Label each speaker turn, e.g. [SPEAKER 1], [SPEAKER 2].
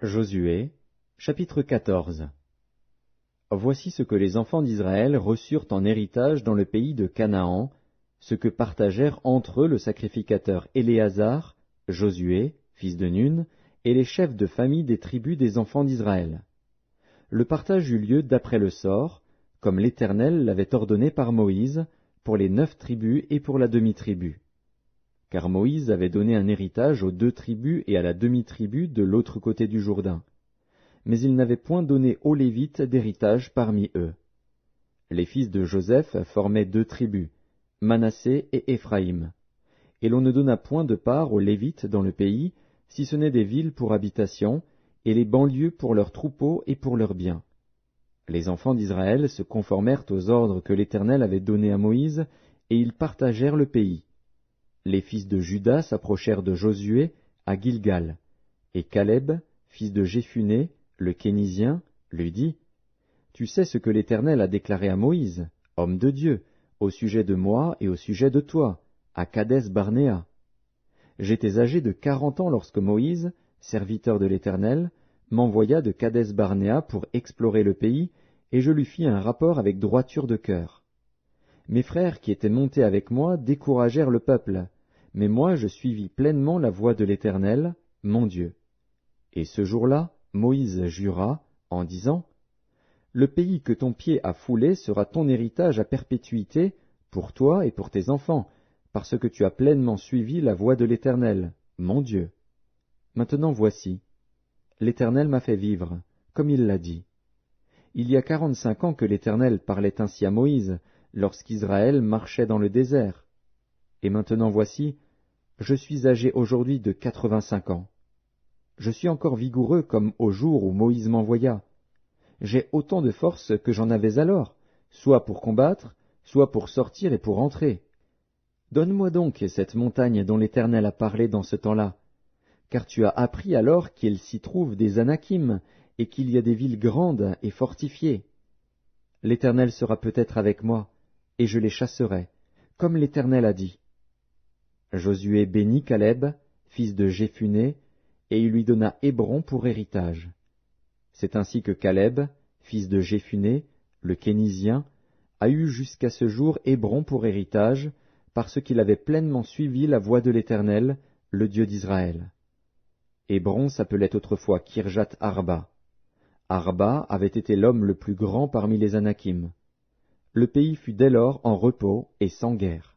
[SPEAKER 1] Josué, chapitre 14. Voici ce que les enfants d'Israël reçurent en héritage dans le pays de Canaan, ce que partagèrent entre eux le sacrificateur Éléazar, Josué, fils de Nun, et les chefs de famille des tribus des enfants d'Israël. Le partage eut lieu d'après le sort, comme l'Éternel l'avait ordonné par Moïse, pour les 9 tribus et pour la demi-tribu. Car Moïse avait donné un héritage aux 2 tribus et à la demi-tribu de l'autre côté du Jourdain. Mais il n'avait point donné aux Lévites d'héritage parmi eux. Les fils de Joseph formaient 2 tribus, Manassé et Éphraïm. Et l'on ne donna point de part aux Lévites dans le pays, si ce n'est des villes pour habitation, et les banlieues pour leurs troupeaux et pour leurs biens. Les enfants d'Israël se conformèrent aux ordres que l'Éternel avait donnés à Moïse, et ils partagèrent le pays. Les fils de Juda s'approchèrent de Josué à Gilgal, et Caleb, fils de Jéphuné, le Kénizien, lui dit, « Tu sais ce que l'Éternel a déclaré à Moïse, homme de Dieu, au sujet de moi et au sujet de toi, à Kadès-Barnéa. J'étais âgé de 40 ans lorsque Moïse, serviteur de l'Éternel, m'envoya de Kadès-Barnéa pour explorer le pays, et je lui fis un rapport avec droiture de cœur. Mes frères qui étaient montés avec moi découragèrent le peuple, mais moi je suivis pleinement la voie de l'Éternel, mon Dieu. Et ce jour-là, Moïse jura, en disant, « Le pays que ton pied a foulé sera ton héritage à perpétuité, pour toi et pour tes enfants, parce que tu as pleinement suivi la voie de l'Éternel, mon Dieu. Maintenant voici, l'Éternel m'a fait vivre, comme il l'a dit. Il y a 45 ans que l'Éternel parlait ainsi à Moïse, lorsqu'Israël marchait dans le désert. Et maintenant voici, je suis âgé aujourd'hui de 85 ans. Je suis encore vigoureux comme au jour où Moïse m'envoya. J'ai autant de force que j'en avais alors, soit pour combattre, soit pour sortir et pour entrer. Donne-moi donc cette montagne dont l'Éternel a parlé dans ce temps-là, car tu as appris alors qu'il s'y trouve des Anakim, et qu'il y a des villes grandes et fortifiées. L'Éternel sera peut-être avec moi, et je les chasserai, comme l'Éternel a dit. » Josué bénit Caleb, fils de Jéphuné, et il lui donna Hébron pour héritage. C'est ainsi que Caleb, fils de Jéphuné, le Kénizien, a eu jusqu'à ce jour Hébron pour héritage, parce qu'il avait pleinement suivi la voie de l'Éternel, le Dieu d'Israël. Hébron s'appelait autrefois Kirjat Arba. Arba avait été l'homme le plus grand parmi les Anakim. Le pays fut dès lors en repos et sans guerre.